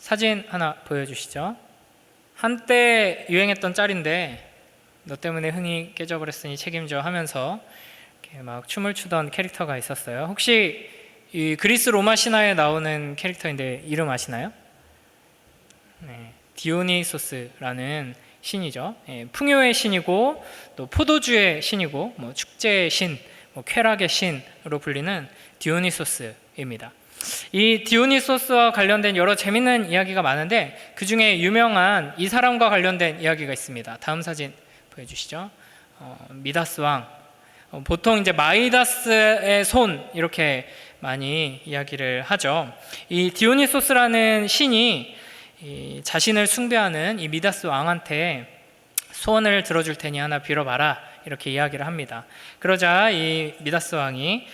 사진 하나 보여주시죠. 한때 유행했던 짤인데 너 때문에 흥이 깨져버렸으니 책임져 하면서 이렇게 막 춤을 추던 캐릭터가 있었어요. 혹시 이 그리스 로마 신화에 나오는 캐릭터인데 이름 아시나요? 네, 디오니소스라는 신이죠. 풍요의 신이고 또 포도주의 신이고 뭐 축제의 신, 뭐 쾌락의 신으로 불리는 디오니소스입니다. 이 디오니소스와 관련된 여러 재밌는 이야기가 많은데 그 중에 유명한 이 사람과 관련된 이야기가 있습니다. 다음 사진 보여주시죠. 미다스 왕. 보통 이제 마이다스의 손 이렇게 많이 이야기를 하죠. 이 디오니소스라는 신이 이 자신을 숭배하는 이 미다스 왕한테 소원을 들어줄 테니 하나 빌어봐라 이렇게 이야기를 합니다. 그러자 이 미다스 왕이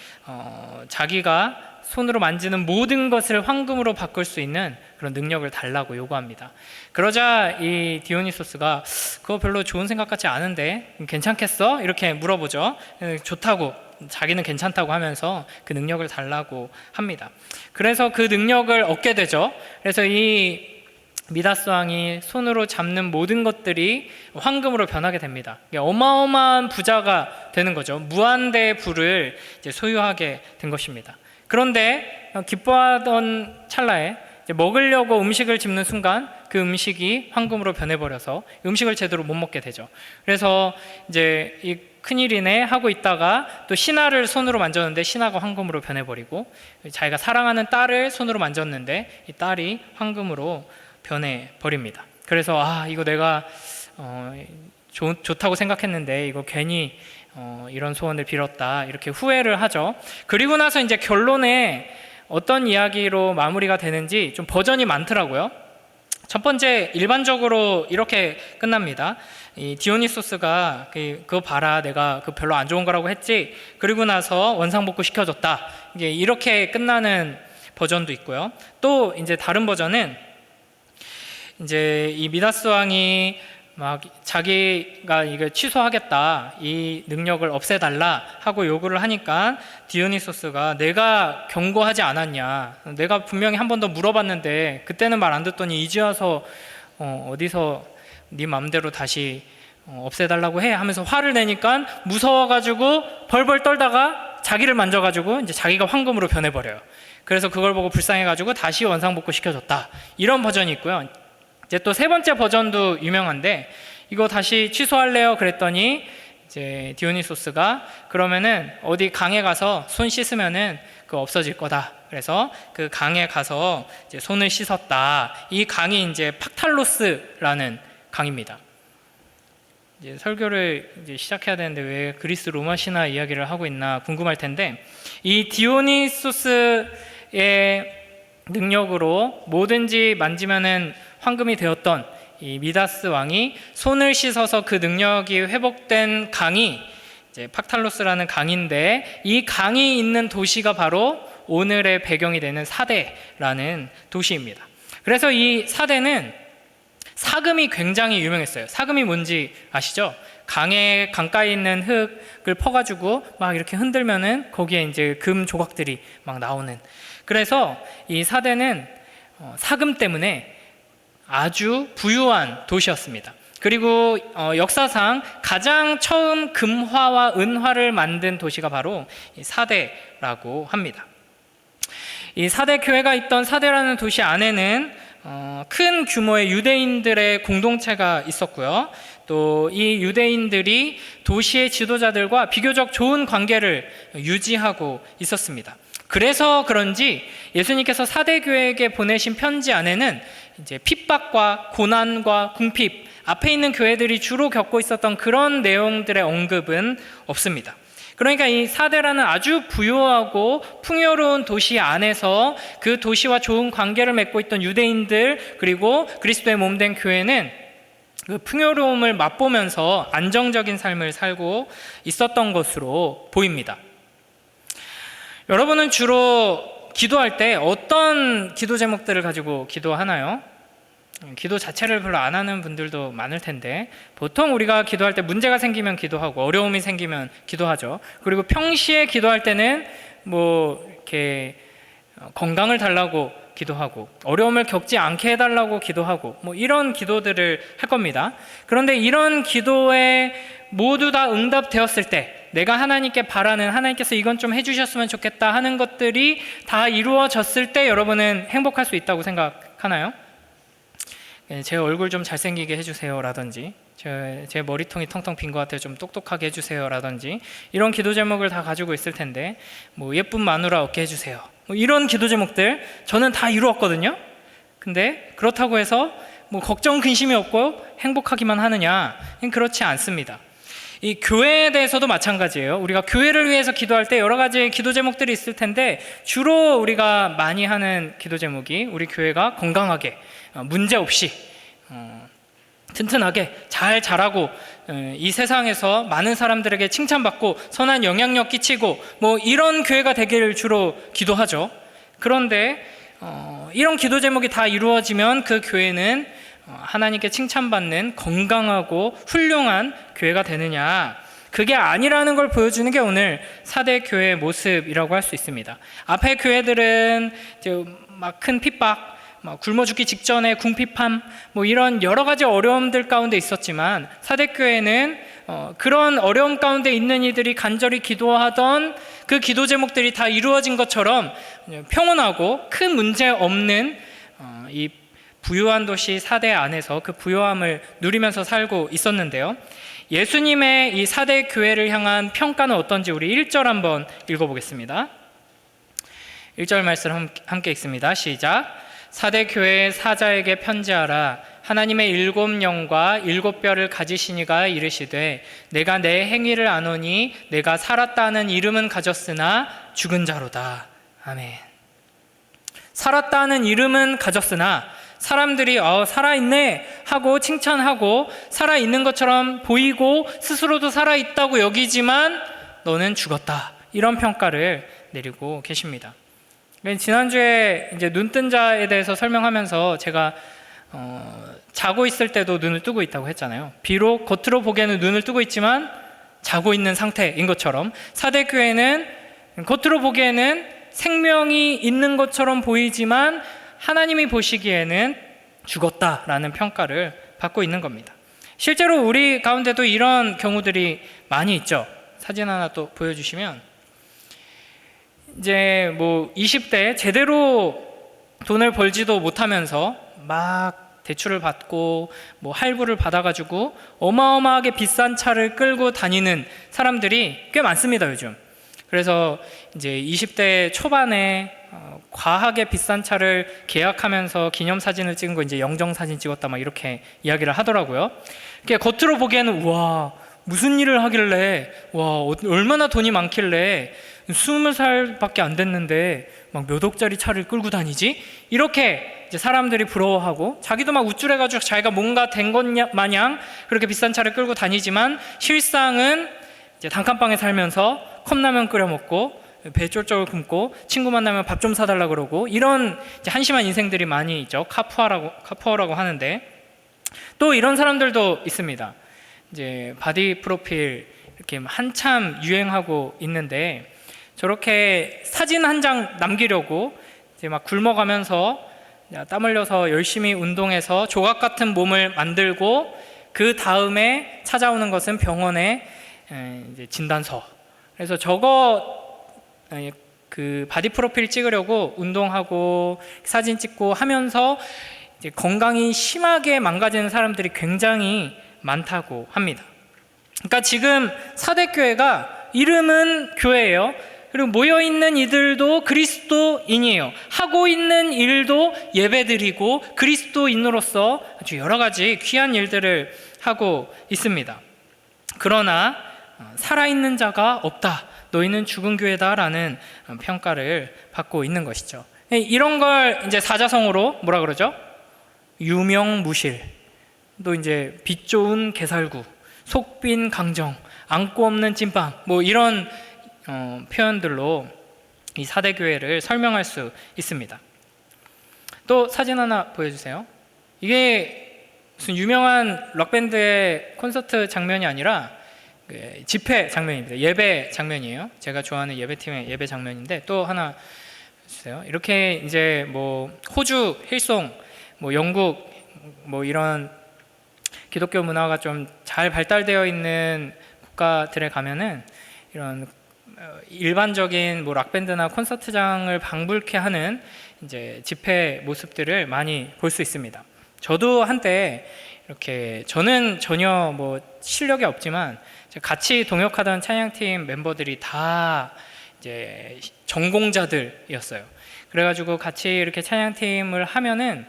자기가 손으로 만지는 모든 것을 황금으로 바꿀 수 있는 그런 능력을 달라고 요구합니다. 그러자 이 디오니소스가 그거 별로 좋은 생각 같지 않은데 괜찮겠어? 이렇게 물어보죠. 좋다고, 자기는 괜찮다고 하면서 그 능력을 달라고 합니다. 그래서 그 능력을 얻게 되죠. 그래서 이 미다스 왕이 손으로 잡는 모든 것들이 황금으로 변하게 됩니다. 어마어마한 부자가 되는 거죠. 무한대의 부를 이제 소유하게 된 것입니다. 그런데 기뻐하던 찰나에 먹으려고 음식을 집는 순간 그 음식이 황금으로 변해버려서 음식을 제대로 못 먹게 되죠. 그래서 이제 이 큰일이네 하고 있다가 또 신하를 손으로 만졌는데 신하가 황금으로 변해버리고, 자기가 사랑하는 딸을 손으로 만졌는데 이 딸이 황금으로 변해버립니다. 그래서 이거 내가 좋다고 생각했는데 이거 괜히 이런 소원을 빌었다 이렇게 후회를 하죠. 그리고 나서 이제 결론에 어떤 이야기로 마무리가 되는지 좀 버전이 많더라고요. 첫 번째, 일반적으로 이렇게 끝납니다. 이 디오니소스가 그거 봐라, 내가 그 별로 안 좋은 거라고 했지, 그리고 나서 원상복구 시켜줬다, 이게 이렇게 끝나는 버전도 있고요. 또 이제 다른 버전은 이제 이 미다스 왕이 막 자기가 이거 취소하겠다, 이 능력을 없애달라 하고 요구를 하니까 디오니소스가 내가 경고하지 않았냐, 내가 분명히 한 번 더 물어봤는데 그때는 말 안 듣더니 이제 와서 어디서 네 맘대로 다시 없애달라고 해 하면서 화를 내니까 무서워가지고 벌벌 떨다가 자기를 만져가지고 이제 자기가 황금으로 변해버려요. 그래서 그걸 보고 불쌍해가지고 다시 원상복구 시켜줬다, 이런 버전이 있고요. 이제 또 세 번째 버전도 유명한데, 이거 다시 취소할래요 그랬더니 이제 디오니소스가 그러면은 어디 강에 가서 손 씻으면은 그거 없어질 거다, 그래서 그 강에 가서 이제 손을 씻었다. 이 강이 이제 팍탈로스라는 강입니다. 이제 설교를 이제 시작해야 되는데 왜 그리스 로마 신화 이야기를 하고 있나 궁금할 텐데, 이 디오니소스의 능력으로 뭐든지 만지면은 황금이 되었던 이 미다스 왕이 손을 씻어서 그 능력이 회복된 강이 이제 팍탈로스라는 강인데, 이 강이 있는 도시가 바로 오늘의 배경이 되는 사대라는 도시입니다. 그래서 이 사대는 사금이 굉장히 유명했어요. 사금이 뭔지 아시죠? 강가에 있는 흙을 퍼가지고 막 이렇게 흔들면은 거기에 이제 금 조각들이 막 나오는. 그래서 이 사대는 사금 때문에 아주 부유한 도시였습니다. 그리고 역사상 가장 처음 금화와 은화를 만든 도시가 바로 이 사대라고 합니다. 이 사대 교회가 있던 사대라는 도시 안에는 큰 규모의 유대인들의 공동체가 있었고요. 또 이 유대인들이 도시의 지도자들과 비교적 좋은 관계를 유지하고 있었습니다. 그래서 그런지 예수님께서 사대교회에게 보내신 편지 안에는 이제 핍박과 고난과 궁핍, 앞에 있는 교회들이 주로 겪고 있었던 그런 내용들의 언급은 없습니다. 그러니까 이 사대라는 아주 부유하고 풍요로운 도시 안에서 그 도시와 좋은 관계를 맺고 있던 유대인들, 그리고 그리스도의 몸된 교회는 그 풍요로움을 맛보면서 안정적인 삶을 살고 있었던 것으로 보입니다. 여러분은 주로 기도할 때 어떤 기도 제목들을 가지고 기도하나요? 기도 자체를 별로 안 하는 분들도 많을 텐데, 보통 우리가 기도할 때 문제가 생기면 기도하고 어려움이 생기면 기도하죠. 그리고 평시에 기도할 때는 뭐 이렇게 건강을 달라고 기도하고 어려움을 겪지 않게 해달라고 기도하고 뭐 이런 기도들을 할 겁니다. 그런데 이런 기도에 모두 다 응답되었을 때 내가 하나님께 바라는, 하나님께서 이건 좀 해주셨으면 좋겠다 하는 것들이 다 이루어졌을 때 여러분은 행복할 수 있다고 생각하나요? 제 얼굴 좀 잘생기게 해주세요 라든지 제 머리통이 텅텅 빈 것 같아요, 좀 똑똑하게 해주세요 라든지 이런 기도 제목을 다 가지고 있을 텐데, 뭐 예쁜 마누라 얻게 해주세요, 뭐 이런 기도 제목들 저는 다 이루었거든요. 근데 그렇다고 해서 뭐 걱정 근심이 없고 행복하기만 하느냐? 그렇지 않습니다. 이 교회에 대해서도 마찬가지예요. 우리가 교회를 위해서 기도할 때 여러 가지 기도 제목들이 있을 텐데, 주로 우리가 많이 하는 기도 제목이 우리 교회가 건강하게, 문제 없이, 튼튼하게 잘 자라고, 이 세상에서 많은 사람들에게 칭찬받고 선한 영향력 끼치고 뭐 이런 교회가 되기를 주로 기도하죠. 그런데 이런 기도 제목이 다 이루어지면 그 교회는 하나님께 칭찬받는 건강하고 훌륭한 교회가 되느냐? 그게 아니라는 걸 보여주는 게 오늘 사대 교회의 모습이라고 할 수 있습니다. 앞에 교회들은 막 큰 핍박, 막 굶어 죽기 직전에 궁핍함, 뭐 이런 여러 가지 어려움들 가운데 있었지만, 사대 교회는 그런 어려움 가운데 있는 이들이 간절히 기도하던 그 기도 제목들이 다 이루어진 것처럼 평온하고 큰 문제 없는 이 부유한 도시 사대 안에서 그 부유함을 누리면서 살고 있었는데요. 예수님의 이 사대 교회를 향한 평가는 어떤지 우리 1절 한번 읽어보겠습니다. 1절 말씀 함께 읽습니다. 시작. 사대 교회의 사자에게 편지하라. 하나님의 7 영과 7 뼈를 가지신 이가 이르시되 내가 내 행위를 아노니 내가 살았다는 이름은 가졌으나 죽은 자로다. 아멘. 살았다는 이름은 가졌으나, 사람들이 살아있네 하고 칭찬하고 살아있는 것처럼 보이고 스스로도 살아있다고 여기지만 너는 죽었다, 이런 평가를 내리고 계십니다. 지난주에 이제 눈뜬 자에 대해서 설명하면서 제가 자고 있을 때도 눈을 뜨고 있다고 했잖아요. 비록 겉으로 보기에는 눈을 뜨고 있지만 자고 있는 상태인 것처럼, 사대교회는 겉으로 보기에는 생명이 있는 것처럼 보이지만 하나님이 보시기에는 죽었다라는 평가를 받고 있는 겁니다. 실제로 우리 가운데도 이런 경우들이 많이 있죠. 사진 하나 또 보여주시면, 이제 뭐 20대 제대로 돈을 벌지도 못하면서 막 대출을 받고 뭐 할부를 받아가지고 어마어마하게 비싼 차를 끌고 다니는 사람들이 꽤 많습니다, 요즘. 그래서 이제 20대 초반에 과하게 비싼 차를 계약하면서 기념사진을 찍은 거 이제 영정사진 찍었다 막 이렇게 이야기를 하더라고요. 겉으로 보기에는 와, 무슨 일을 하길래, 와, 얼마나 돈이 많길래 20살밖에 안 됐는데 막 몇 억짜리 차를 끌고 다니지? 이렇게 이제 사람들이 부러워하고, 자기도 막 우쭐해가지고 자기가 뭔가 된 것 마냥 그렇게 비싼 차를 끌고 다니지만 실상은 이제 단칸방에 살면서 컵라면 끓여 먹고 배 쫄쫄 굶고 친구 만나면 밥 좀 사달라 그러고, 이런 이제 한심한 인생들이 많이 있죠. 카푸어라고 하는데, 또 이런 사람들도 있습니다. 이제 바디 프로필 이렇게 한참 유행하고 있는데, 저렇게 사진 한 장 남기려고 이제 막 굶어가면서 땀 흘려서 열심히 운동해서 조각 같은 몸을 만들고, 그 다음에 찾아오는 것은 병원의 이제 진단서. 그래서 그 바디 프로필 찍으려고 운동하고 사진 찍고 하면서 이제 건강이 심하게 망가지는 사람들이 굉장히 많다고 합니다. 그러니까 지금 사대교회가 이름은 교회예요. 그리고 모여있는 이들도 그리스도인이에요. 하고 있는 일도 예배드리고 그리스도인으로서 아주 여러 가지 귀한 일들을 하고 있습니다. 그러나 살아있는 자가 없다, 너희는 죽은 교회다라는 평가를 받고 있는 것이죠. 이런 걸 이제 사자성어로 뭐라 그러죠? 유명무실, 또 이제 빛 좋은 개살구, 속빈 강정, 안고 없는 찐빵, 뭐 이런 표현들로 이 사대교회를 설명할 수 있습니다. 또 사진 하나 보여주세요. 이게 무슨 유명한 록밴드의 콘서트 장면이 아니라 집회 장면입니다. 예배 장면이에요. 제가 좋아하는 예배팀의 예배 장면인데, 또 하나 주세요. 이렇게 이제 뭐 호주, 힐송, 뭐 영국, 뭐 이런 기독교 문화가 좀 잘 발달되어 있는 국가들에 가면은 이런 일반적인 뭐 락밴드나 콘서트장을 방불케 하는 이제 집회 모습들을 많이 볼 수 있습니다. 저도 한때 이렇게, 저는 전혀 뭐 실력이 없지만 같이 동역하던 찬양팀 멤버들이 다 이제 전공자들이었어요. 그래가지고 같이 이렇게 찬양팀을 하면은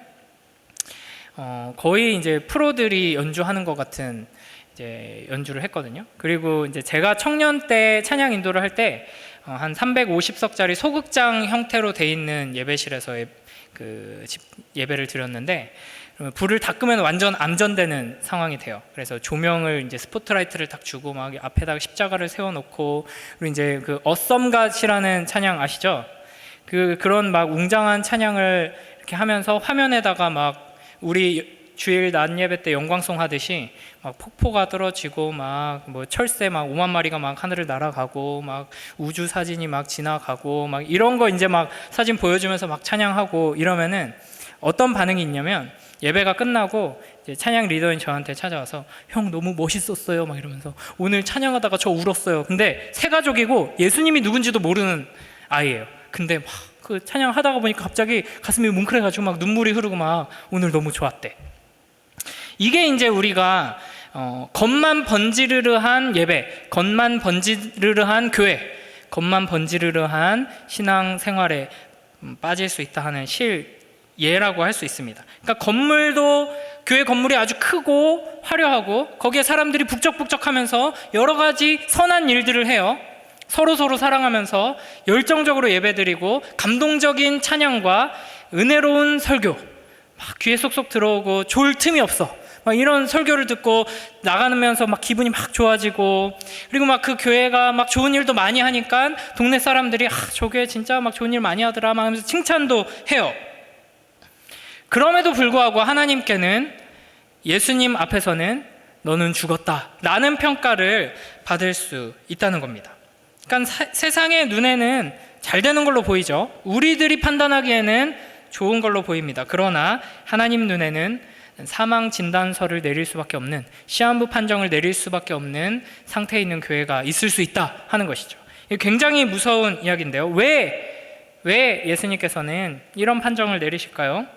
거의 이제 프로들이 연주하는 것 같은 이제 연주를 했거든요. 그리고 이제 제가 청년 때 찬양 인도를 할 때 한 350석짜리 소극장 형태로 돼 있는 예배실에서 예배를 드렸는데, 불을 다 끄면 완전 암전되는 상황이 돼요. 그래서 조명을 이제 스포트라이트를 딱 주고 막 앞에다가 십자가를 세워놓고, 그리고 이제 그 어썸갓이라는 찬양 아시죠? 그런 막 웅장한 찬양을 이렇게 하면서 화면에다가 막 우리 주일 낮 예배 때 영광송 하듯이 막 폭포가 떨어지고 막 뭐 철새 막 5만 마리가 막 하늘을 날아가고 막 우주 사진이 막 지나가고 막 이런 거 이제 막 사진 보여주면서 막 찬양하고 이러면은 어떤 반응이 있냐면, 예배가 끝나고 이제 찬양 리더인 저한테 찾아와서 형 너무 멋있었어요 막 이러면서 오늘 찬양하다가 저 울었어요. 근데 세 가족이고 예수님이 누군지도 모르는 아이예요. 근데 막 그 찬양하다가 보니까 갑자기 가슴이 뭉클해가지고 막 눈물이 흐르고 막 오늘 너무 좋았대. 이게 이제 우리가 겉만 번지르르한 예배, 겉만 번지르르한 교회, 겉만 번지르르한 신앙 생활에 빠질 수 있다 하는 예라고 할 수 있습니다. 그러니까 건물도, 교회 건물이 아주 크고 화려하고 거기에 사람들이 북적북적하면서 여러 가지 선한 일들을 해요. 서로 사랑하면서 열정적으로 예배드리고 감동적인 찬양과 은혜로운 설교 막 귀에 쏙쏙 들어오고 좋을 틈이 없어. 막 이런 설교를 듣고 나가면서 막 기분이 막 좋아지고, 그리고 막 그 교회가 막 좋은 일도 많이 하니까 동네 사람들이 저 교회 진짜 막 좋은 일 많이 하더라 막 하면서 칭찬도 해요. 그럼에도 불구하고 하나님께는, 예수님 앞에서는 너는 죽었다 라는 평가를 받을 수 있다는 겁니다. 그러니까 세상의 눈에는 잘 되는 걸로 보이죠. 우리들이 판단하기에는 좋은 걸로 보입니다. 그러나 하나님 눈에는 사망 진단서를 내릴 수밖에 없는, 시한부 판정을 내릴 수밖에 없는 상태에 있는 교회가 있을 수 있다 하는 것이죠. 이게 굉장히 무서운 이야기인데요. 왜 예수님께서는 이런 판정을 내리실까요?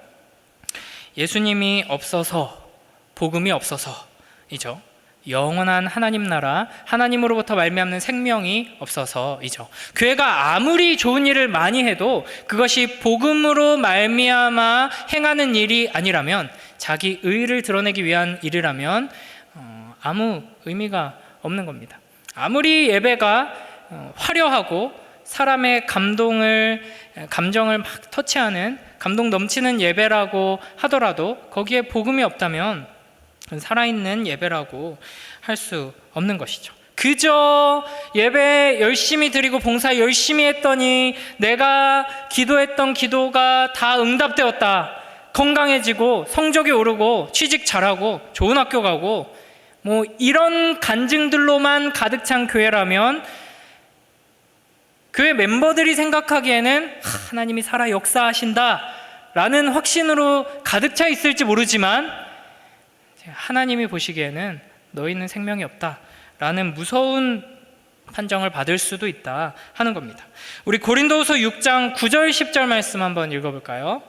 예수님이 없어서, 복음이 없어서이죠. 영원한 하나님 나라, 하나님으로부터 말미암는 생명이 없어서이죠. 교회가 아무리 좋은 일을 많이 해도 그것이 복음으로 말미암아 행하는 일이 아니라면, 자기 의를 드러내기 위한 일이라면 아무 의미가 없는 겁니다. 아무리 예배가 화려하고 사람의 감정을 막 터치하는 감동 넘치는 예배라고 하더라도 거기에 복음이 없다면 살아있는 예배라고 할 수 없는 것이죠. 그저 예배 열심히 드리고 봉사 열심히 했더니 내가 기도했던 기도가 다 응답되었다, 건강해지고 성적이 오르고 취직 잘하고 좋은 학교 가고 뭐 이런 간증들로만 가득 찬 교회라면, 교회 멤버들이 생각하기에는 하나님이 살아 역사하신다 라는 확신으로 가득 차 있을지 모르지만, 하나님이 보시기에는 너희는 생명이 없다 라는 무서운 판정을 받을 수도 있다 하는 겁니다. 우리 고린도후서 6장 9절 10절 말씀 한번 읽어볼까요?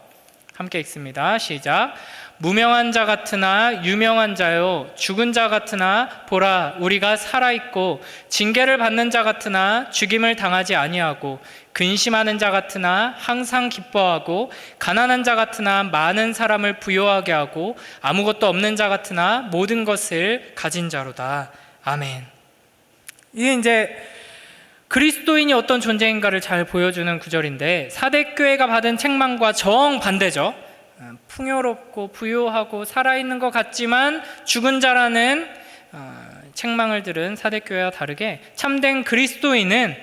함께 읽습니다. 시작. 무명한 자 같으나 유명한 자요, 죽은 자 같으나 보라 우리가 살아있고, 징계를 받는 자 같으나 죽임을 당하지 아니하고, 근심하는 자 같으나 항상 기뻐하고, 가난한 자 같으나 많은 사람을 부요하게 하고, 아무것도 없는 자 같으나 모든 것을 가진 자로다. 아멘. 이게 이제 그리스도인이 어떤 존재인가를 잘 보여주는 구절인데, 사대교회가 받은 책망과 정반대죠. 풍요롭고 부유하고 살아있는 것 같지만 죽은 자라는 책망을 들은 사대교회와 다르게, 참된 그리스도인은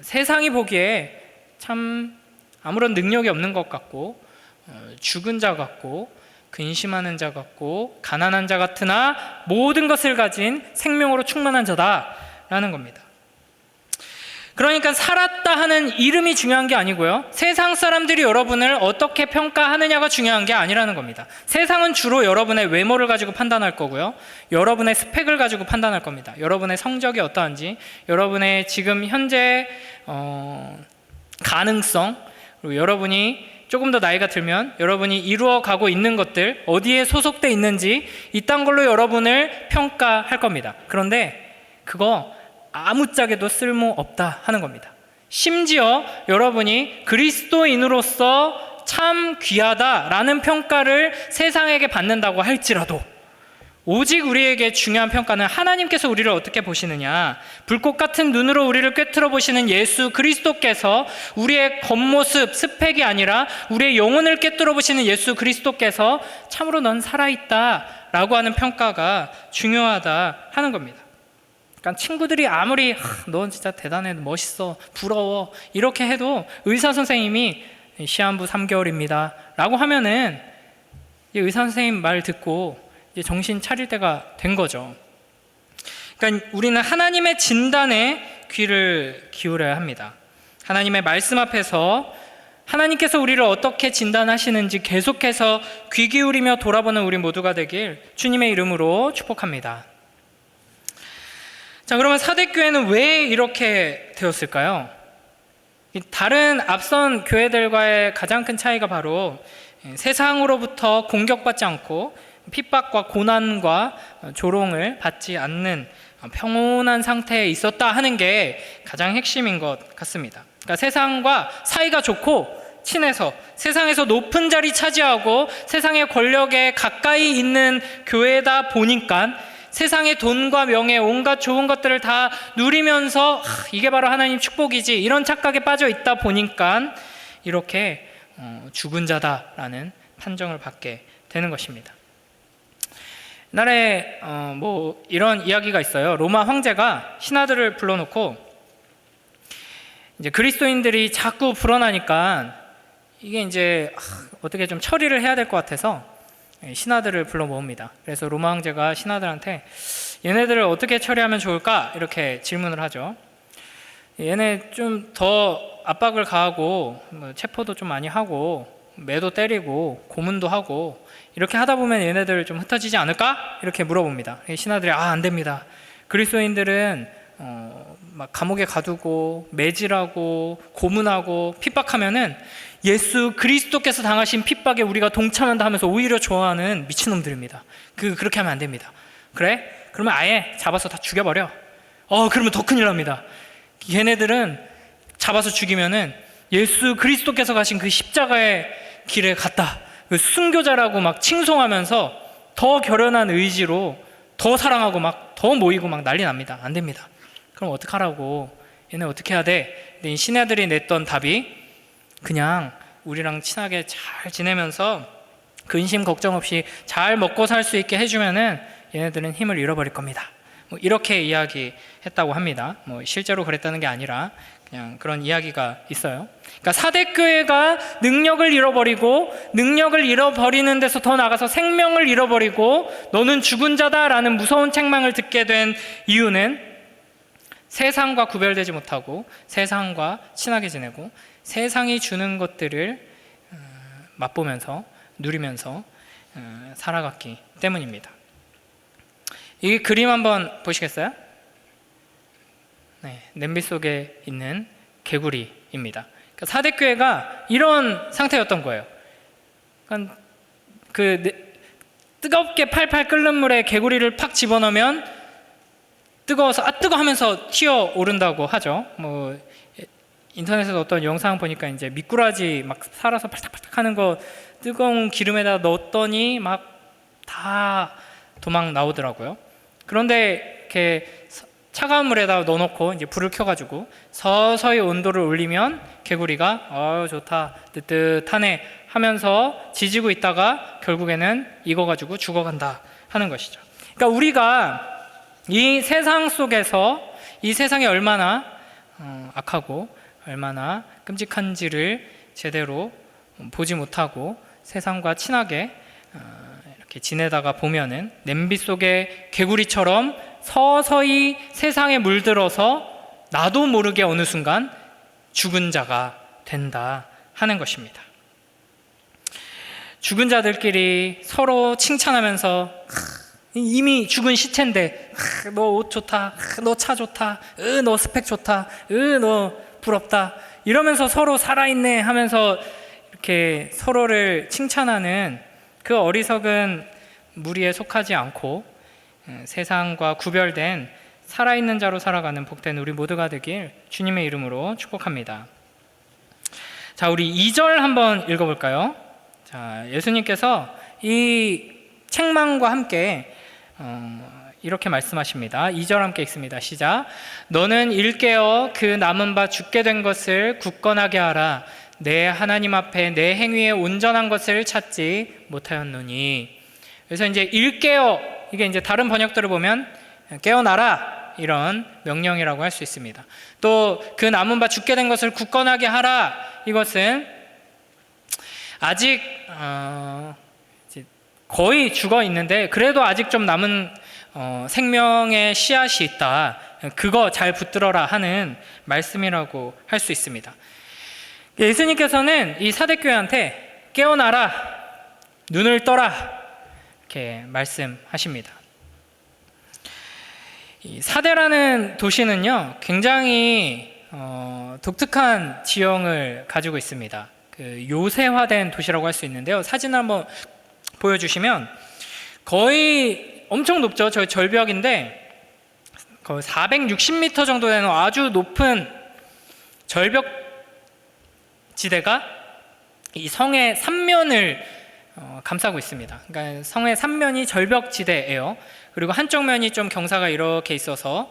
세상이 보기에 참 아무런 능력이 없는 것 같고, 죽은 자 같고, 근심하는 자 같고, 가난한 자 같으나 모든 것을 가진 생명으로 충만한 자다라는 겁니다. 그러니까 살았다 하는 이름이 중요한 게 아니고요, 세상 사람들이 여러분을 어떻게 평가하느냐가 중요한 게 아니라는 겁니다. 세상은 주로 여러분의 외모를 가지고 판단할 거고요, 여러분의 스펙을 가지고 판단할 겁니다. 여러분의 성적이 어떠한지, 여러분의 지금 현재 가능성, 그리고 여러분이 조금 더 나이가 들면 여러분이 이루어가고 있는 것들, 어디에 소속돼 있는지, 이딴 걸로 여러분을 평가할 겁니다. 그런데 그거 아무짝에도 쓸모없다 하는 겁니다. 심지어 여러분이 그리스도인으로서 참 귀하다라는 평가를 세상에게 받는다고 할지라도, 오직 우리에게 중요한 평가는 하나님께서 우리를 어떻게 보시느냐, 불꽃 같은 눈으로 우리를 꿰뚫어 보시는 예수 그리스도께서, 우리의 겉모습, 스펙이 아니라 우리의 영혼을 꿰뚫어 보시는 예수 그리스도께서 참으로 넌 살아있다 라고 하는 평가가 중요하다 하는 겁니다. 그러니까 친구들이 아무리 넌 진짜 대단해, 멋있어, 부러워 이렇게 해도 의사 선생님이 시한부 3개월입니다 라고 하면은 의사 선생님 말 듣고 이제 정신 차릴 때가 된 거죠. 그러니까 우리는 하나님의 진단에 귀를 기울여야 합니다. 하나님의 말씀 앞에서 하나님께서 우리를 어떻게 진단하시는지 계속해서 귀 기울이며 돌아보는 우리 모두가 되길 주님의 이름으로 축복합니다. 자, 그러면 사대교회는 왜 이렇게 되었을까요? 다른 앞선 교회들과의 가장 큰 차이가 바로 세상으로부터 공격받지 않고 핍박과 고난과 조롱을 받지 않는 평온한 상태에 있었다 하는 게 가장 핵심인 것 같습니다. 그러니까 세상과 사이가 좋고 친해서 세상에서 높은 자리 차지하고 세상의 권력에 가까이 있는 교회다 보니까 세상의 돈과 명예, 온갖 좋은 것들을 다 누리면서 이게 바로 하나님 축복이지, 이런 착각에 빠져 있다 보니까 이렇게 죽은 자다라는 판정을 받게 되는 것입니다. 옛날에 이런 이야기가 있어요. 로마 황제가 신하들을 불러놓고 이제 그리스도인들이 자꾸 불어나니까 이게 이제 어떻게 좀 처리를 해야 될 것 같아서 신하들을 불러 모읍니다. 그래서 로마 황제가 신하들한테 얘네들을 어떻게 처리하면 좋을까? 이렇게 질문을 하죠. 얘네 좀 더 압박을 가하고 체포도 좀 많이 하고 매도 때리고 고문도 하고 이렇게 하다 보면 얘네들 좀 흩어지지 않을까? 이렇게 물어봅니다. 신하들이 안 됩니다. 그리스도인들은 막 감옥에 가두고 매질하고 고문하고 핍박하면은 예수 그리스도께서 당하신 핍박에 우리가 동참한다 하면서 오히려 좋아하는 미친놈들입니다. 그렇게 하면 안 됩니다. 그래? 그러면 아예 잡아서 다 죽여버려. 그러면 더 큰일 납니다. 얘네들은 잡아서 죽이면은 예수 그리스도께서 가신 그 십자가의 길에 갔다, 그 순교자라고 막 칭송하면서 더 결연한 의지로 더 사랑하고 막 더 모이고 막 난리 납니다. 안 됩니다. 그럼 어떡하라고? 얘네 어떻게 해야 돼? 근데 이 신하들이 냈던 답이 그냥 우리랑 친하게 잘 지내면서 근심 걱정 없이 잘 먹고 살 수 있게 해주면은 얘네들은 힘을 잃어버릴 겁니다. 이렇게 이야기했다고 합니다. 실제로 그랬다는 게 아니라 그냥 그런 이야기가 있어요. 그러니까 사대교회가 능력을 잃어버리고, 능력을 잃어버리는 데서 더 나아가서 생명을 잃어버리고 너는 죽은 자다라는 무서운 책망을 듣게 된 이유는 세상과 구별되지 못하고 세상과 친하게 지내고 세상이 주는 것들을 맛보면서 누리면서 살아갔기 때문입니다. 이 그림 한번 보시겠어요? 네, 냄비 속에 있는 개구리입니다. 그러니까 사대교회가 이런 상태였던 거예요. 그러니까 뜨겁게 팔팔 끓는 물에 개구리를 팍 집어넣으면 뜨거워서 뜨거 하면서 튀어오른다고 하죠. 인터넷에서 어떤 영상 보니까 이제 미꾸라지 막 살아서 팔딱팔딱 하는 거 뜨거운 기름에다 넣었더니 막 다 도망 나오더라고요. 그런데 이렇게 차가운 물에다 넣어놓고 이제 불을 켜가지고 서서히 온도를 올리면 개구리가 좋다, 뜨뜻하네 하면서 지지고 있다가 결국에는 익어가지고 죽어간다 하는 것이죠. 그러니까 우리가 이 세상 속에서 이 세상이 얼마나 악하고 얼마나 끔찍한지를 제대로 보지 못하고 세상과 친하게 이렇게 지내다가 보면은 냄비 속의 개구리처럼 서서히 세상에 물들어서 나도 모르게 어느 순간 죽은 자가 된다 하는 것입니다. 죽은 자들끼리 서로 칭찬하면서 이미 죽은 시체인데 너 옷 좋다, 너 차 좋다, 너 스펙 좋다, 너 부럽다 이러면서 서로 살아있네 하면서 이렇게 서로를 칭찬하는 그 어리석은 무리에 속하지 않고 세상과 구별된 살아있는 자로 살아가는 복된 우리 모두가 되길 주님의 이름으로 축복합니다. 자, 우리 2절 한번 읽어볼까요? 자, 예수님께서 이 책망과 함께 이렇게 말씀하십니다. 2절 함께 읽습니다. 시작. 너는 일깨어 그 남은 바 죽게 된 것을 굳건하게 하라. 내 하나님 앞에 내 행위에 온전한 것을 찾지 못하였노니. 그래서 이제 일깨어, 이게 이제 다른 번역들을 보면 깨어나라 이런 명령이라고 할 수 있습니다. 또 그 남은 바 죽게 된 것을 굳건하게 하라, 이것은 아직 거의 죽어 있는데 그래도 아직 좀 남은 생명의 씨앗이 있다, 그거 잘 붙들어라 하는 말씀이라고 할 수 있습니다. 예수님께서는 이 사대교회한테 깨어나라, 눈을 떠라 이렇게 말씀하십니다. 이 사대라는 도시는요 굉장히 독특한 지형을 가지고 있습니다. 그 요새화된 도시라고 할 수 있는데요, 사진을 한번 보여주시면 거의 엄청 높죠. 저희 절벽인데 거의 460m 정도 되는 아주 높은 절벽 지대가 이 성의 3면을 감싸고 있습니다. 그러니까 성의 3면이 절벽 지대예요. 그리고 한쪽 면이 좀 경사가 이렇게 있어서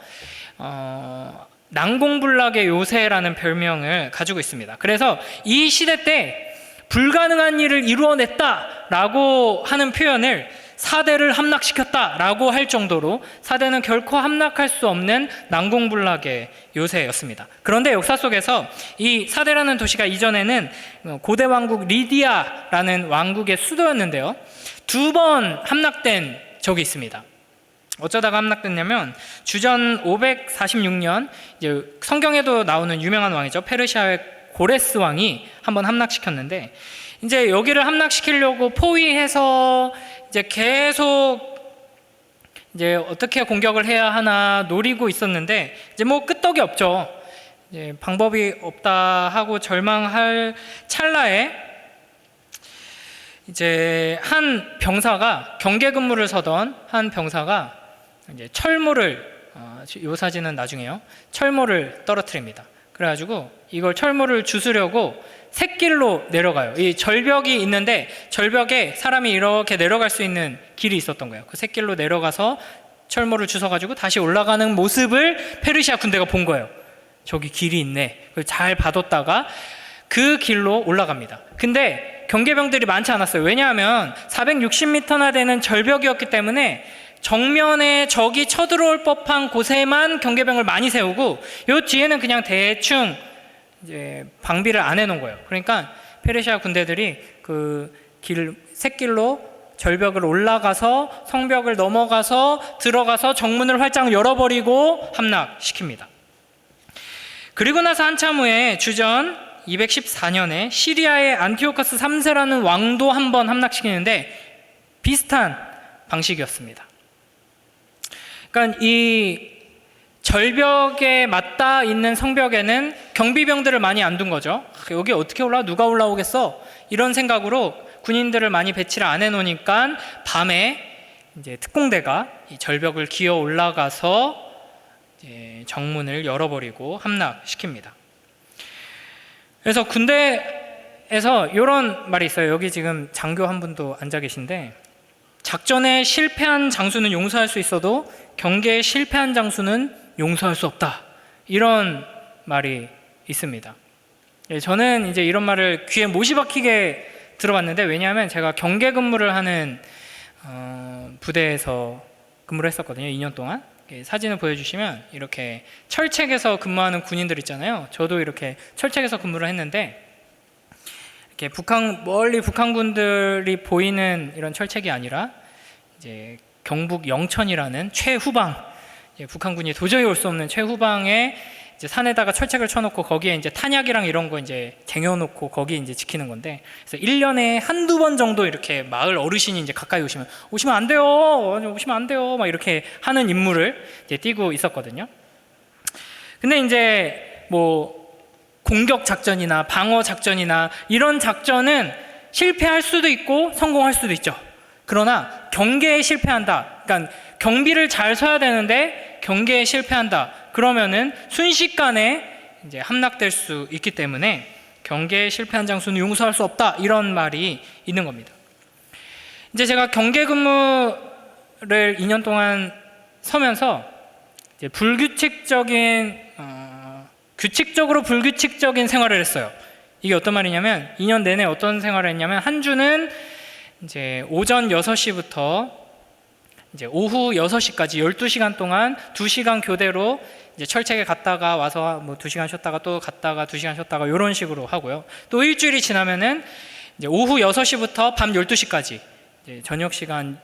난공불락의 요새라는 별명을 가지고 있습니다. 그래서 이 시대 때 불가능한 일을 이루어냈다라고 하는 표현을 사대를 함락시켰다라고 할 정도로 사대는 결코 함락할 수 없는 난공불락의 요새였습니다. 그런데 역사 속에서 이 사대라는 도시가 이전에는 고대 왕국 리디아라는 왕국의 수도였는데요, 2번 함락된 적이 있습니다. 어쩌다가 함락됐냐면 주전 546년, 이제 성경에도 나오는 유명한 왕이죠. 페르시아의 고레스 왕이 한번 함락시켰는데, 이제 여기를 함락시키려고 포위해서 이제 계속 이제 어떻게 공격을 해야 하나 노리고 있었는데 이제 뭐 끄떡이 없죠. 이제 방법이 없다 하고 절망할 찰나에 이제 한 병사가, 경계 근무를 서던 한 병사가 이제 철모를, 이 사진은 나중에요, 철모를 떨어뜨립니다. 그래가지고 이걸 철모를 주스려고 샛길로 내려가요. 이 절벽이 있는데 절벽에 사람이 이렇게 내려갈 수 있는 길이 있었던 거예요. 그 샛길로 내려가서 철모를 주워가지고 다시 올라가는 모습을 페르시아 군대가 본 거예요. 저기 길이 있네. 그걸 잘 봐뒀다가 그 길로 올라갑니다. 근데 경계병들이 많지 않았어요. 왜냐하면 460m나 되는 절벽이었기 때문에 정면에 적이 쳐들어올 법한 곳에만 경계병을 많이 세우고 요 뒤에는 그냥 대충 이제 방비를 안 해놓은 거예요. 그러니까 페르시아 군대들이 그 샛길로 절벽을 올라가서 성벽을 넘어가서 들어가서 정문을 활짝 열어버리고 함락시킵니다. 그리고 나서 한참 후에 주전 214년에 시리아의 안티오커스 3세라는 왕도 한번 함락시키는데 비슷한 방식이었습니다. 그러니까 이 절벽에 맞닿아 있는 성벽에는 경비병들을 많이 안 둔 거죠. 여기 어떻게 올라와? 누가 올라오겠어? 이런 생각으로 군인들을 많이 배치를 안 해놓으니까 밤에 이제 특공대가 이 절벽을 기어 올라가서 이제 정문을 열어버리고 함락시킵니다. 그래서 군대에서 이런 말이 있어요. 여기 지금 장교 한 분도 앉아 계신데, 작전에 실패한 장수는 용서할 수 있어도 경계에 실패한 장수는 용서할 수 없다, 이런 말이 있습니다. 저는 이제 이런 말을 귀에 못이 박히게 들어봤는데, 왜냐하면 제가 경계 근무를 하는 부대에서 근무를 했었거든요. 2년 동안. 사진을 보여주시면 이렇게 철책에서 근무하는 군인들 있잖아요. 저도 이렇게 철책에서 근무를 했는데, 이렇게 멀리 북한군들이 보이는 이런 철책이 아니라 이제 경북 영천이라는 최후방, 북한군이 도저히 올 수 없는 최후방에 이제 산에다가 철책을 쳐놓고 거기에 이제 탄약이랑 이런 거 이제 쟁여놓고 거기 이제 지키는 건데, 그래서 1년에 한두 번 정도 이렇게 마을 어르신이 이제 가까이 오시면 안 돼요, 오시면 안 돼요, 막 이렇게 하는 임무를 이제 띄고 있었거든요. 근데 이제 뭐 공격 작전이나 방어 작전이나 이런 작전은 실패할 수도 있고 성공할 수도 있죠. 그러나 경계에 실패한다, 그러니까 경비를 잘 서야 되는데 경계에 실패한다, 그러면은 순식간에 이제 함락될 수 있기 때문에 경계에 실패한 장수는 용서할 수 없다, 이런 말이 있는 겁니다. 이제 제가 경계 근무를 2년 동안 서면서 이제 규칙적으로 불규칙적인 생활을 했어요. 이게 어떤 말이냐면 2년 내내 어떤 생활을 했냐면, 한 주는 이제 오전 6시부터 이제 오후 6시까지 12시간 동안 2시간 교대로 이제 철책에 갔다가 와서 뭐 2시간 쉬었다가 또 갔다가 2시간 쉬었다가 이런 식으로 하고요. 또 일주일이 지나면은 이제 오후 6시부터 밤 12시까지 이제 저녁 시간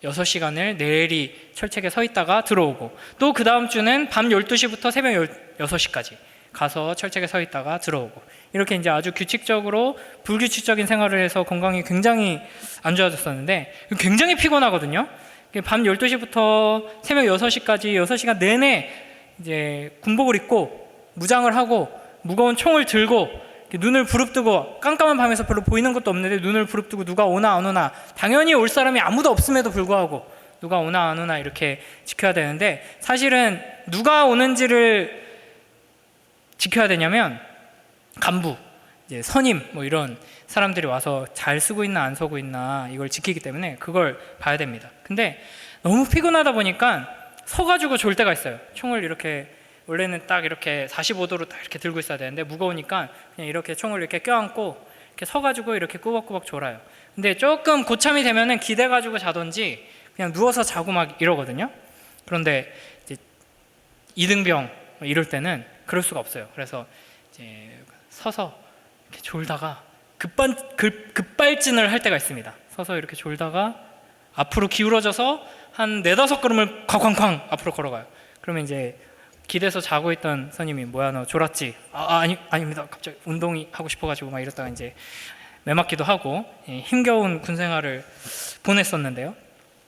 6시간을 내리 철책에 서 있다가 들어오고, 또 그 다음 주는 밤 12시부터 새벽 6시까지 가서 철책에 서 있다가 들어오고, 이렇게 이제 아주 규칙적으로 불규칙적인 생활을 해서 건강이 굉장히 안 좋아졌었는데, 굉장히 피곤하거든요. 밤 12시부터 새벽 6시까지 6시간 내내 이제 군복을 입고 무장을 하고 무거운 총을 들고 눈을 부릅뜨고, 깜깜한 밤에서 별로 보이는 것도 없는데 눈을 부릅뜨고 누가 오나 안 오나, 당연히 올 사람이 아무도 없음에도 불구하고 누가 오나 안 오나 이렇게 지켜야 되는데, 사실은 누가 오는지를 지켜야 되냐면 간부, 이제 선임 뭐 이런 사람들이 와서 잘 쓰고 있나 안 쓰고 있나 이걸 지키기 때문에 그걸 봐야 됩니다. 근데 너무 피곤하다 보니까 서가지고 졸 때가 있어요. 총을 이렇게, 원래는 딱 이렇게 45도로 딱 이렇게 들고 있어야 되는데 무거우니까 그냥 이렇게 총을 이렇게 껴안고 이렇게 서가지고 이렇게 꾸벅꾸벅 졸아요. 근데 조금 고참이 되면은 기대가지고 자던지 그냥 누워서 자고 막 이러거든요. 그런데 이제 이등병 이럴 때는 그럴 수가 없어요. 그래서 이제 서서 이렇게 졸다가 급발진을 할 때가 있습니다. 서서 이렇게 졸다가 앞으로 기울어져서 한 4-5걸음을 쾅쾅쾅 앞으로 걸어가요. 그러면 이제 기대서 자고 있던 선임이 뭐야 너 졸았지? 아닙니다. 갑자기 운동이 하고 싶어가지고 막 이러다가 이제 매맞기도 하고 힘겨운 군생활을 보냈었는데요.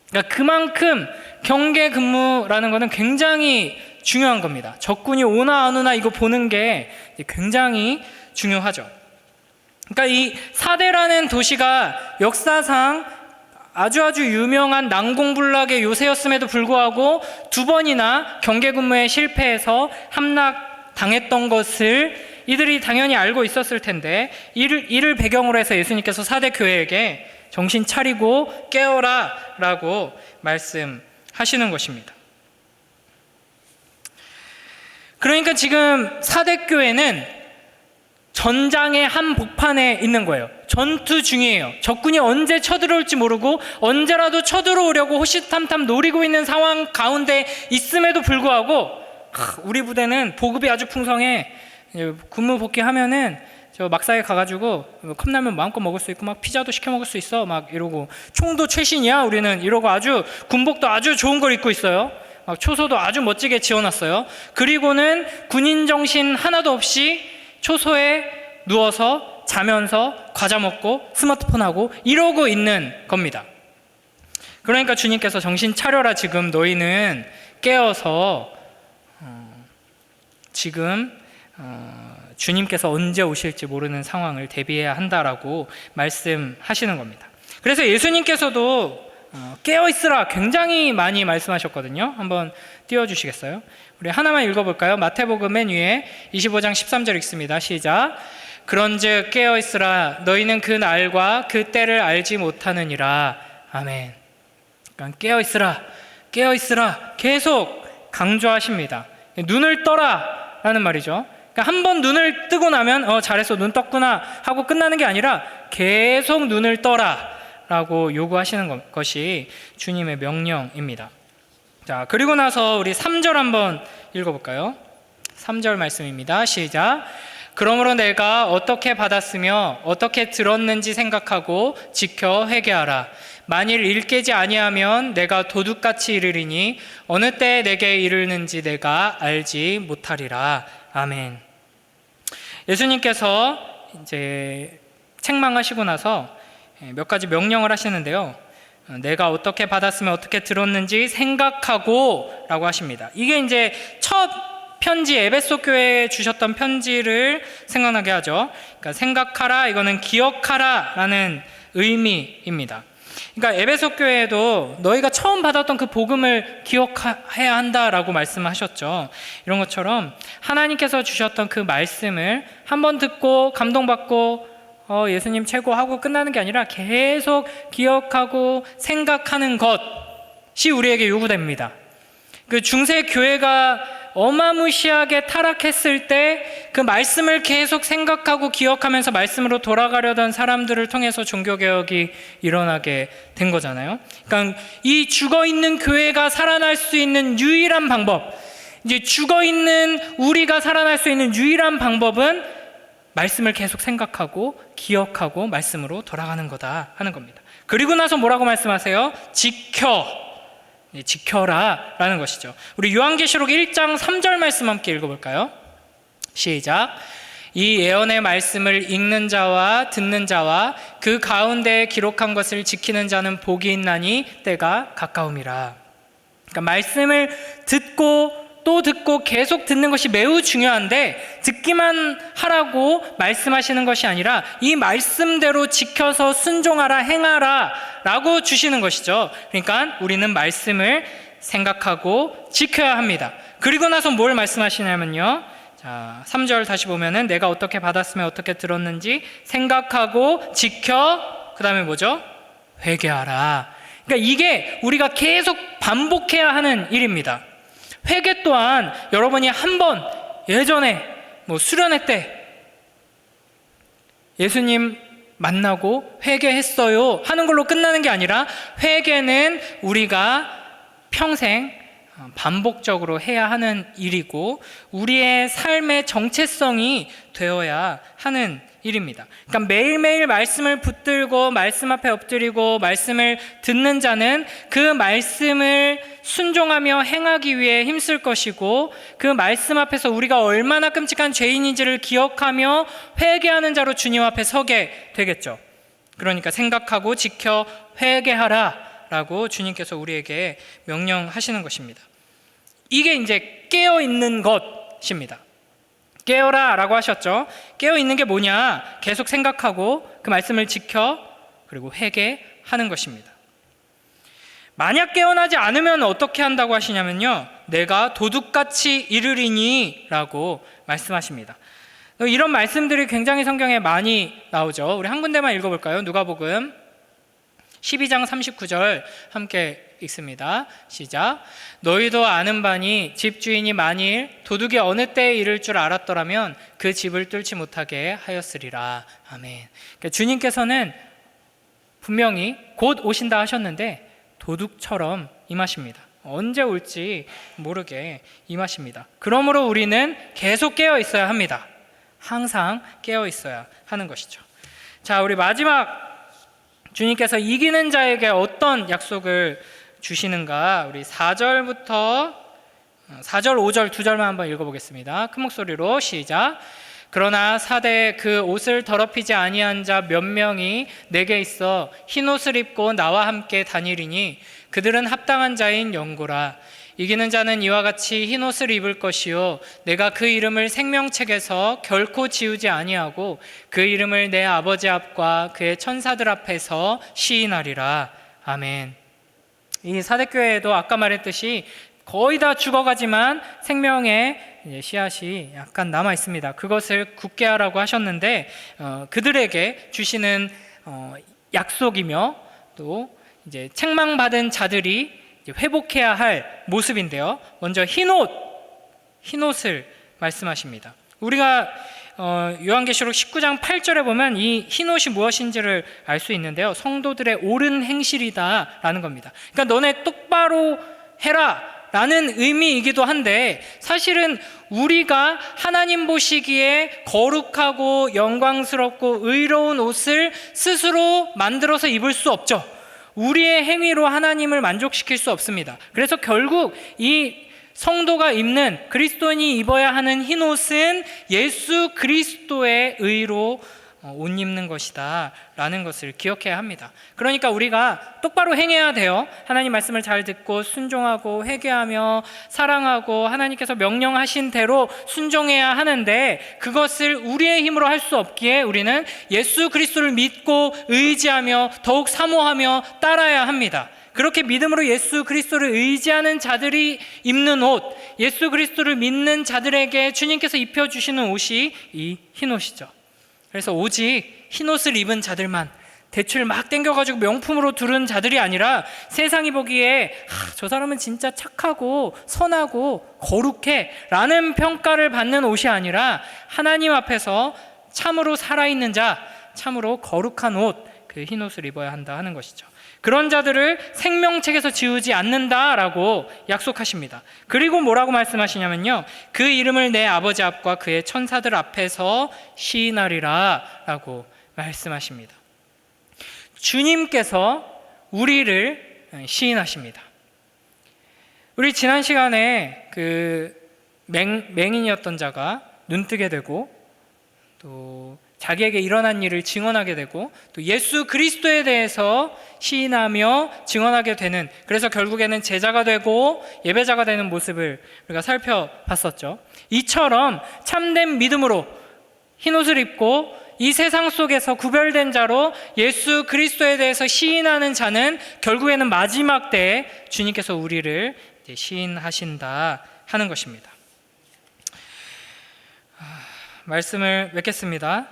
그러니까 그만큼 경계 근무라는 것은 굉장히 중요한 겁니다. 적군이 오나 안 오나 이거 보는 게 굉장히 중요하죠. 그러니까 이 사대라는 도시가 역사상 아주 유명한 난공불락의 요새였음에도 불구하고 2번이나 경계 근무에 실패해서 함락당했던 것을 이들이 당연히 알고 있었을 텐데, 이를 배경으로 해서 예수님께서 사대 교회에게 정신 차리고 깨어라 라고 말씀하시는 것입니다. 그러니까 지금 사대 교회는 전장의 한복판에 있는 거예요. 전투 중이에요. 적군이 언제 쳐들어올지 모르고 언제라도 쳐들어오려고 호시탐탐 노리고 있는 상황 가운데 있음에도 불구하고 우리 부대는 보급이 아주 풍성해. 근무 복귀하면은 저 막사에 가가지고 컵라면 마음껏 먹을 수 있고 막 피자도 시켜 먹을 수 있어 막 이러고, 총도 최신이야 우리는 이러고, 아주 군복도 아주 좋은 걸 입고 있어요. 막 초소도 아주 멋지게 지어놨어요. 그리고는 군인 정신 하나도 없이 초소에 누워서 자면서 과자 먹고 스마트폰 하고 이러고 있는 겁니다. 그러니까 주님께서 정신 차려라, 지금 너희는 깨어서 지금 주님께서 언제 오실지 모르는 상황을 대비해야 한다라고 말씀하시는 겁니다. 그래서 예수님께서도 깨어있으라 굉장히 많이 말씀하셨거든요. 한번 띄워주시겠어요? 우리 하나만 읽어볼까요? 마태복음 맨 위에 25장 13절 읽습니다. 시작. 그런즉 깨어있으라, 너희는 그 날과 그 때를 알지 못하느니라. 아멘. 그러니까 깨어있으라 계속 강조하십니다. 눈을 떠라 라는 말이죠. 그러니까 한 번 눈을 뜨고 나면 잘했어, 눈 떴구나 하고 끝나는 게 아니라 계속 눈을 떠라 라고 요구하시는 것이 주님의 명령입니다. 자, 그리고 나서 우리 3절 한번 읽어볼까요? 3절 말씀입니다. 시작. 그러므로 내가 어떻게 받았으며 어떻게 들었는지 생각하고 지켜 회개하라. 만일 일깨지 아니하면 내가 도둑같이 이르리니 어느 때에 내게 이르는지 내가 알지 못하리라. 아멘. 예수님께서 이제 책망하시고 나서 몇 가지 명령을 하시는데요. 내가 어떻게 받았으면 어떻게 들었는지 생각하고 라고 하십니다. 이게 이제 첫 편지, 에베소 교회에 주셨던 편지를 생각나게 하죠. 그러니까 생각하라, 이거는 기억하라 라는 의미입니다. 그러니까 에베소 교회에도 너희가 처음 받았던 그 복음을 기억해야 한다라고 말씀하셨죠. 이런 것처럼 하나님께서 주셨던 그 말씀을 한번 듣고 감동받고 예수님 최고 하고 끝나는 게 아니라 계속 기억하고 생각하는 것이 우리에게 요구됩니다. 그 중세 교회가 어마무시하게 타락했을 때 그 말씀을 계속 생각하고 기억하면서 말씀으로 돌아가려던 사람들을 통해서 종교개혁이 일어나게 된 거잖아요. 그러니까 이 죽어있는 교회가 살아날 수 있는 유일한 방법, 이제 죽어있는 우리가 살아날 수 있는 유일한 방법은 말씀을 계속 생각하고 기억하고 말씀으로 돌아가는 거다 하는 겁니다. 그리고 나서 뭐라고 말씀하세요? 지켜라 라는 것이죠. 우리 요한계시록 1장 3절 말씀 함께 읽어볼까요? 시작. 이 예언의 말씀을 읽는 자와 듣는 자와 그 가운데에 기록한 것을 지키는 자는 복이 있나니 때가 가까움이라. 그러니까 말씀을 듣고 또 듣고 계속 듣는 것이 매우 중요한데, 듣기만 하라고 말씀하시는 것이 아니라 이 말씀대로 지켜서 순종하라, 행하라 라고 주시는 것이죠. 그러니까 우리는 말씀을 생각하고 지켜야 합니다. 그리고 나서 뭘 말씀하시냐면요, 자, 3절 다시 보면은 내가 어떻게 받았으면 어떻게 들었는지 생각하고 지켜, 그 다음에 뭐죠? 회개하라. 그러니까 이게 우리가 계속 반복해야 하는 일입니다. 회개 또한 여러분이 한번 예전에 수련회 때 예수님 만나고 회개했어요 하는 걸로 끝나는 게 아니라, 회개는 우리가 평생 반복적으로 해야 하는 일이고 우리의 삶의 정체성이 되어야 하는 일입니다. 그러니까 매일매일 말씀을 붙들고 말씀 앞에 엎드리고 말씀을 듣는 자는 그 말씀을 순종하며 행하기 위해 힘쓸 것이고, 그 말씀 앞에서 우리가 얼마나 끔찍한 죄인인지를 기억하며 회개하는 자로 주님 앞에 서게 되겠죠. 그러니까 생각하고 지켜 회개하라 라고 주님께서 우리에게 명령하시는 것입니다. 이게 이제 깨어있는 것입니다. 깨어라 라고 하셨죠. 깨어있는 게 뭐냐? 계속 생각하고 그 말씀을 지켜 그리고 회개하는 것입니다. 만약 깨어나지 않으면 어떻게 한다고 하시냐면요, 내가 도둑같이 이르리니 라고 말씀하십니다. 이런 말씀들이 굉장히 성경에 많이 나오죠. 우리 한 군데만 읽어볼까요? 누가복음 12장 39절 함께 읽습니다. 시작. 너희도 아는 바니 집주인이 만일 도둑이 어느 때에 이를 줄 알았더라면 그 집을 뚫지 못하게 하였으리라. 아멘. 그러니까 주님께서는 분명히 곧 오신다 하셨는데 도둑처럼 임하십니다. 언제 올지 모르게 임하십니다. 그러므로 우리는 계속 깨어 있어야 합니다. 항상 깨어 있어야 하는 것이죠. 자, 우리 마지막 주님께서 이기는 자에게 어떤 약속을 주시는가, 우리 4절, 5절 두 절만 한번 읽어보겠습니다. 큰 목소리로 시작. 그러나 사대에 그 옷을 더럽히지 아니한 자 몇 명이 내게 있어 흰 옷을 입고 나와 함께 다니리니 그들은 합당한 자인 영고라. 이기는 자는 이와 같이 흰 옷을 입을 것이요 내가 그 이름을 생명책에서 결코 지우지 아니하고 그 이름을 내 아버지 앞과 그의 천사들 앞에서 시인하리라. 아멘. 이 사대교회에도 아까 말했듯이 거의 다 죽어가지만 생명의 씨앗이 약간 남아 있습니다. 그것을 굳게 하라고 하셨는데 그들에게 주시는 약속이며 또 이제 책망받은 자들이 회복해야 할 모습인데요. 먼저 흰옷을 말씀하십니다. 우리가 요한계시록 19장 8절에 보면 이 흰옷이 무엇인지를 알 수 있는데요, 성도들의 옳은 행실이다라는 겁니다. 그러니까 너네 똑바로 해라 라는 의미이기도 한데, 사실은 우리가 하나님 보시기에 거룩하고 영광스럽고 의로운 옷을 스스로 만들어서 입을 수 없죠. 우리의 행위로 하나님을 만족시킬 수 없습니다. 그래서 결국 이 성도가 입는, 그리스도인이 입어야 하는 흰옷은 예수 그리스도의 의로 옷 입는 것이다 라는 것을 기억해야 합니다. 그러니까 우리가 똑바로 행해야 돼요. 하나님 말씀을 잘 듣고 순종하고 회개하며 사랑하고 하나님께서 명령하신 대로 순종해야 하는데, 그것을 우리의 힘으로 할 수 없기에 우리는 예수 그리스도를 믿고 의지하며 더욱 사모하며 따라야 합니다. 그렇게 믿음으로 예수 그리스도를 의지하는 자들이 입는 옷, 예수 그리스도를 믿는 자들에게 주님께서 입혀주시는 옷이 이 흰옷이죠. 그래서 오직 흰옷을 입은 자들만, 대출 막 땡겨가지고 명품으로 두른 자들이 아니라 세상이 보기에 저 사람은 진짜 착하고 선하고 거룩해 라는 평가를 받는 옷이 아니라 하나님 앞에서 참으로 살아있는 자, 참으로 거룩한 옷, 그 흰옷을 입어야 한다 하는 것이죠. 그런 자들을 생명책에서 지우지 않는다라고 약속하십니다. 그리고 뭐라고 말씀하시냐면요, 그 이름을 내 아버지 앞과 그의 천사들 앞에서 시인하리라 라고 말씀하십니다. 주님께서 우리를 시인하십니다. 우리 지난 시간에 그 맹인이었던 자가 눈뜨게 되고, 또 자기에게 일어난 일을 증언하게 되고, 또 예수 그리스도에 대해서 시인하며 증언하게 되는, 그래서 결국에는 제자가 되고 예배자가 되는 모습을 우리가 살펴봤었죠. 이처럼 참된 믿음으로 흰옷을 입고 이 세상 속에서 구별된 자로 예수 그리스도에 대해서 시인하는 자는 결국에는 마지막 때에 주님께서 우리를 시인하신다 하는 것입니다. 말씀을 맺겠습니다.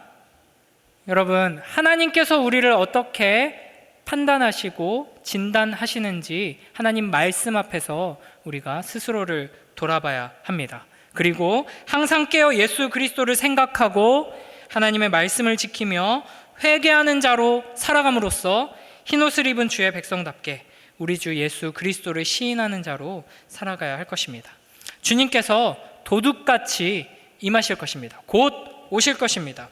여러분, 하나님께서 우리를 어떻게 판단하시고 진단하시는지 하나님 말씀 앞에서 우리가 스스로를 돌아봐야 합니다. 그리고 항상 깨어 예수 그리스도를 생각하고 하나님의 말씀을 지키며 회개하는 자로 살아감으로써 흰옷을 입은 주의 백성답게 우리 주 예수 그리스도를 시인하는 자로 살아가야 할 것입니다. 주님께서 도둑같이 임하실 것입니다. 곧 오실 것입니다.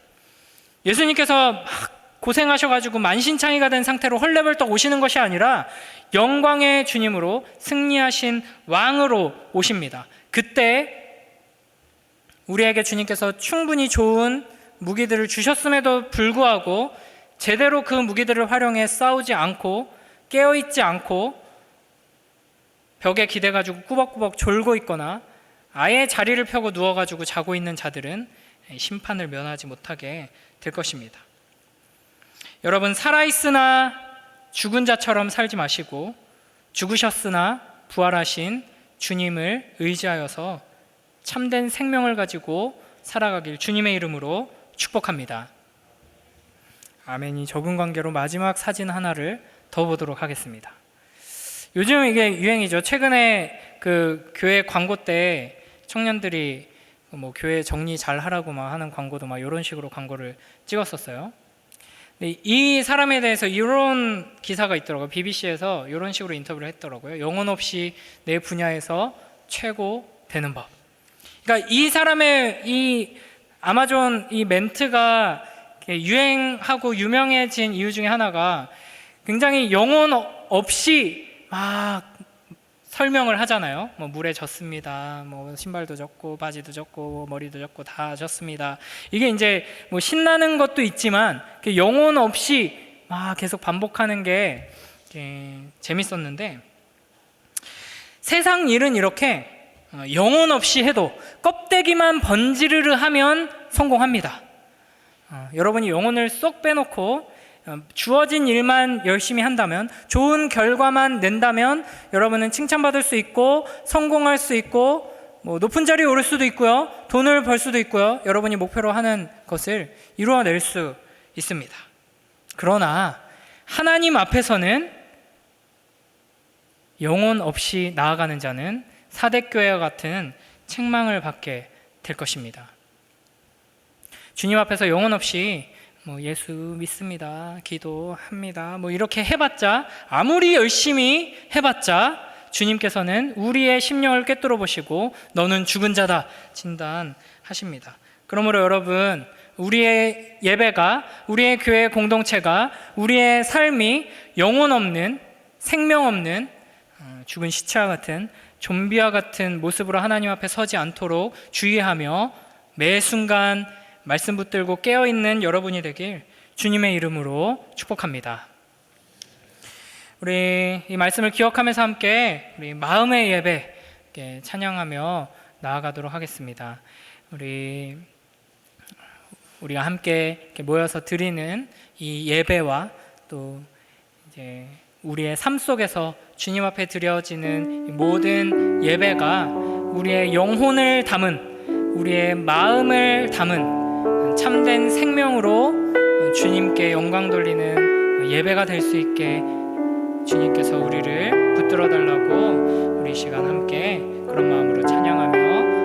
예수님께서 막 고생하셔가지고 만신창이가 된 상태로 헐레벌떡 오시는 것이 아니라 영광의 주님으로 승리하신 왕으로 오십니다. 그때 우리에게 주님께서 충분히 좋은 무기들을 주셨음에도 불구하고 제대로 그 무기들을 활용해 싸우지 않고 깨어있지 않고 벽에 기대가지고 꾸벅꾸벅 졸고 있거나 아예 자리를 펴고 누워가지고 자고 있는 자들은 심판을 면하지 못하게 될 것입니다. 여러분, 살아있으나 죽은 자처럼 살지 마시고 죽으셨으나 부활하신 주님을 의지하여서 참된 생명을 가지고 살아가길 주님의 이름으로 축복합니다. 아멘이 적은 관계로 마지막 사진 하나를 더 보도록 하겠습니다. 요즘 이게 유행이죠. 최근에 그 교회 광고 때 청년들이 뭐 교회 정리 잘 하라고 막 하는 광고도 막 이런 식으로 광고를 찍었었어요. 근데 이 사람에 대해서 이런 기사가 있더라고요. BBC에서 이런 식으로 인터뷰를 했더라고요. 영혼 없이 내 분야에서 최고 되는 법. 그러니까 이 사람의 이 아마존 이 멘트가 유행하고 유명해진 이유 중에 하나가 굉장히 영혼 없이 막 설명을 하잖아요. 뭐 물에 젖습니다. 뭐 신발도 젖고 바지도 젖고 머리도 젖고 다 젖습니다. 이게 이제 뭐 신나는 것도 있지만 영혼 없이 막 계속 반복하는 게 재밌었는데, 세상 일은 이렇게 영혼 없이 해도 껍데기만 번지르르 하면 성공합니다. 여러분이 영혼을 쏙 빼놓고 주어진 일만 열심히 한다면, 좋은 결과만 낸다면 여러분은 칭찬받을 수 있고 성공할 수 있고 뭐 높은 자리에 오를 수도 있고요, 돈을 벌 수도 있고요, 여러분이 목표로 하는 것을 이루어낼 수 있습니다. 그러나 하나님 앞에서는 영혼 없이 나아가는 자는 사대교회와 같은 책망을 받게 될 것입니다. 주님 앞에서 영혼 없이 뭐 예수 믿습니다, 기도합니다, 뭐 이렇게 해봤자, 아무리 열심히 해봤자 주님께서는 우리의 심령을 꿰뚫어 보시고 너는 죽은 자다 진단하십니다. 그러므로 여러분, 우리의 예배가, 우리의 교회 공동체가, 우리의 삶이 영혼 없는, 생명 없는 죽은 시체와 같은 좀비와 같은 모습으로 하나님 앞에 서지 않도록 주의하며 매 순간 말씀 붙들고 깨어있는 여러분이 되길 주님의 이름으로 축복합니다. 우리 이 말씀을 기억하면서 함께 우리 마음의 예배 찬양하며 나아가도록 하겠습니다. 우리가 함께 모여서 드리는 이 예배와 또 이제 우리의 삶 속에서 주님 앞에 드려지는 모든 예배가 우리의 영혼을 담은, 우리의 마음을 담은 참된 생명으로 주님께 영광 돌리는 예배가 될 수 있게 주님께서 우리를 붙들어 달라고 우리 시간 함께 그런 마음으로 찬양하며